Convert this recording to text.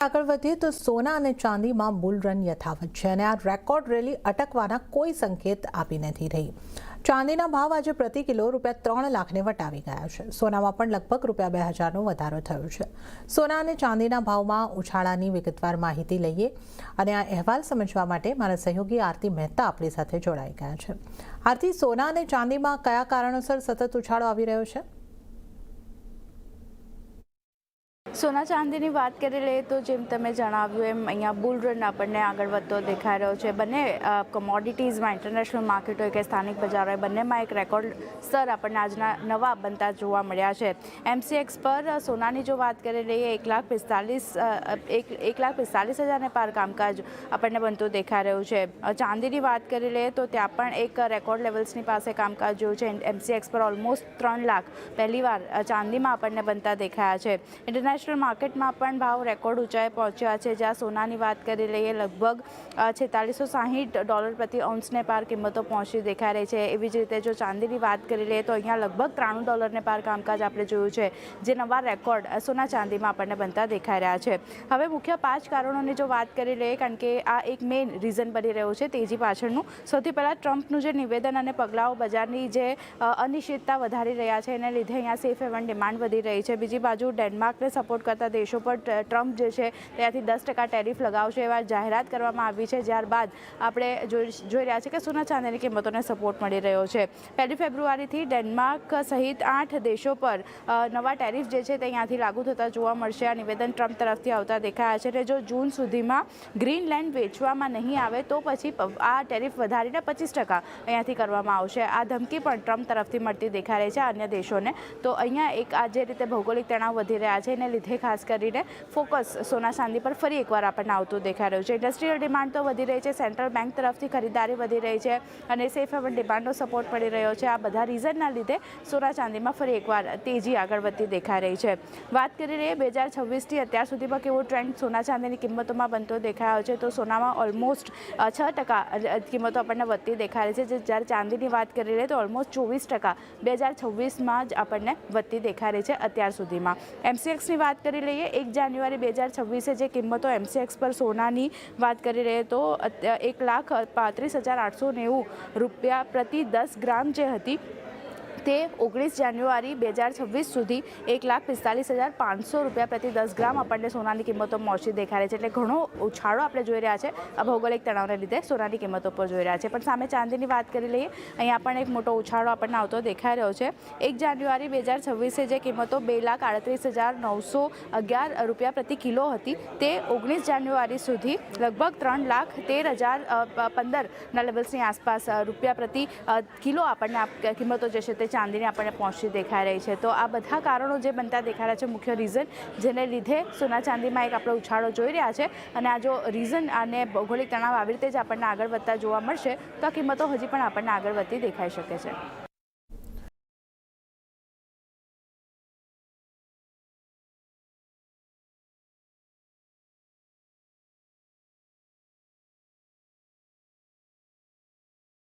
આગળ વધીએ તો સોના અને ચાંદીમાં બુલ રન યથાવત છે અને આ રેકોર્ડ રેલી અટકવાના કોઈ સંકેત આપી નથી રહી। ચાંદીના ભાવ આજે પ્રતિ કિલો ₹3 લાખને વટાવી ગયા છે। સોનામાં પણ લગભગ ₹2000નો વધારો થયો છે। સોના અને ચાંદીના ભાવમાં ઉછાળાની વિગતવાર માહિતી લઈએ અને આ અહેવાલ સમજવા માટે મારા સહયોગી આરતી મહેતા આપણી સાથે જોડાઈ ગયા છે। આરતી, સોના અને ચાંદીમાં કયા કારણોસર સતત ઉછાળો આવી રહ્યો છે? સોના ચાંદીની વાત કરી લઈએ તો જેમ તમે જણાવ્યું એમ અહીંયા બુલ રન આપણને આગળ વધતો દેખાઈ રહ્યો છે। બંને કોમોડિટીઝમાં ઇન્ટરનેશનલ માર્કેટ હોય કે સ્થાનિક બજાર હોય બંનેમાં એક રેકોર્ડ સ્તર આપણને આજના નવા બનતા જોવા મળ્યા છે। MCX પર સોનાની જો વાત કરી લઈએ 1,45,000ને પાર કામકાજ આપણને બનતું દેખાઈ રહ્યું છે। ચાંદીની વાત કરી લઈએ તો ત્યાં પણ એક રેકોર્ડ લેવલ્સની પાસે કામકાજ જોયું છે। MCX પર ઓલમોસ્ટ 3 લાખ પહેલીવાર ચાંદીમાં આપણને બનતા દેખાયા છે। ઇન્ટરનેશનલ માર્કેટમાં પણ ભાવ રેકોર્ડ ઊંચાઈ પહોંચ્યા છે, જ્યાં સોનાની વાત કરી લઈએ લગભગ $4660 પ્રતિ ઓન્સને પાર કિંમતો પહોંચી દેખાઈ રહી છે। એવી જ રીતે જો ચાંદીની વાત કરી લઈએ તો અહીંયા લગભગ $93ને પાર કામકાજ આપણે જોયું છે, જે નવા રેકોર્ડ સોના ચાંદીમાં આપણને બનતા દેખાઈ રહ્યા છે। હવે મુખ્ય 5 કારણોની જો વાત કરી લઈએ, કારણ કે આ એક મેઇન રીઝન બની રહ્યું છે તેજી પાછળનું। સૌથી પહેલાં ટ્રમ્પનું જે નિવેદન અને પગલાઓ બજારની જે અનિશ્ચિતતા વધારી રહ્યા છે એને લીધે અહીંયા સેફ હેવન ડિમાન્ડ વધી રહી છે। બીજી બાજુ ડેનમાર્કને સપોર્ટ કરતા દેશો પર ટ્રમ્પ જે છે ત્યાંથી 10% ટેરિફ લગાવશે એવા જાહેરાત કરવામાં આવી છે, ત્યારબાદ આપણે જોઈ રહ્યા છે કે સોના ચાંદીની કિંમતોને સપોર્ટ મળી રહ્યો છે। 1 ફેબ્રુઆરીથી ડેનમાર્ક સહિત 8 દેશો પર નવા ટેરિફ જે છે તે અહીંયાથી લાગુ થતા જોવા મળશે। આ નિવેદન ટ્રમ્પ તરફથી આવતા દેખાયા છે અને જો જૂન સુધીમાં ગ્રીનલેન્ડ વેચવામાં નહીં આવે તો પછી આ ટેરિફ વધારીને 25% અહીંયાથી કરવામાં આવશે। આ ધમકી પણ ટ્રમ્પ તરફથી મળતી દેખાઈ રહી છે અન્ય દેશોને। તો અહીંયા એક આ જે રીતે ભૌગોલિક તણાવ વધી રહ્યા છે એને લીધે ખાસ કરીને ફોકસ સોના ચાંદી પર ફરી એકવાર આપણને આવતું દેખાઈ રહ્યું છે। ઇન્ડસ્ટ્રીયલ ડિમાન્ડ તો વધી રહી છે, સેન્ટ્રલ બેંક તરફથી ખરીદારી વધી રહી છે અને સેફ હેવન ડિમાન્ડનો સપોર્ટ મળી રહ્યો છે। આ બધા રીઝનના લીધે સોના ચાંદીમાં ફરી એકવાર તેજી આગળ વધતી દેખાઈ રહી છે। વાત કરી રહીએ 2026થી અત્યાર સુધીમાં કેવો ટ્રેન્ડ સોના ચાંદીની કિંમતોમાં બનતો દેખાયો છે, તો સોનામાં ઓલમોસ્ટ 6% કિંમતો આપણને વધતી દેખાઈ રહી છે, જ્યારે ચાંદીની વાત કરી લઈએ તો ઓલમોસ્ટ 24% 2026માં જ આપણને વધતી દેખાઈ રહી છે અત્યાર સુધીમાં। MCXની વાત કરી લઈએ 1 જાન્યુઆરી 2026 જે કિંમતો MCX પર સોનાની વાત કરી રહીએ તો ₹1,35,890 પ્રતિ 10 ગ્રામ જે હતી તે 19 જાન્યુઆરી 2026 સુધી ₹1,45,500 પ્રતિ 10 ગ્રામ આપણને સોનાની કિંમતો પહોંચી દેખાઈ રહી છે। એટલે ઘણો ઉછાળો આપણે જોઈ રહ્યા છે આ ભૌગોલિક તણાવને લીધે સોનાની કિંમતો પર જોઈ રહ્યા છે। પણ સામે ચાંદીની વાત કરી લઈએ, અહીંયા પણ એક મોટો ઉછાળો આપણને આવતો દેખાઈ રહ્યો છે। 1 જાન્યુઆરી 2026 જે કિંમતો ₹2,38,911 પ્રતિ કિલો હતી તે 19 જાન્યુઆરી સુધી લગભગ ₹3,13,015ના લેવલ્સની આસપાસ રૂપિયા પ્રતિ કિલો આપણને કિંમતો જે છે તે ચાંદીને આપણને પહોંચતી દેખાઈ રહી છે। તો આ બધા કારણો જે બનતા દેખાઈ રહ્યા છે મુખ્ય રીઝન, જેને લીધે સોના ચાંદીમાં એક આપણે ઉછાળો જોઈ રહ્યા છે અને આ જો રીઝન અને ભૌગોલિક તણાવ આવી રીતે જ આપણને આગળ વધતા જોવા મળશે તો આ કિંમતો હજી પણ આપણને આગળ વધતી દેખાઈ શકે છે।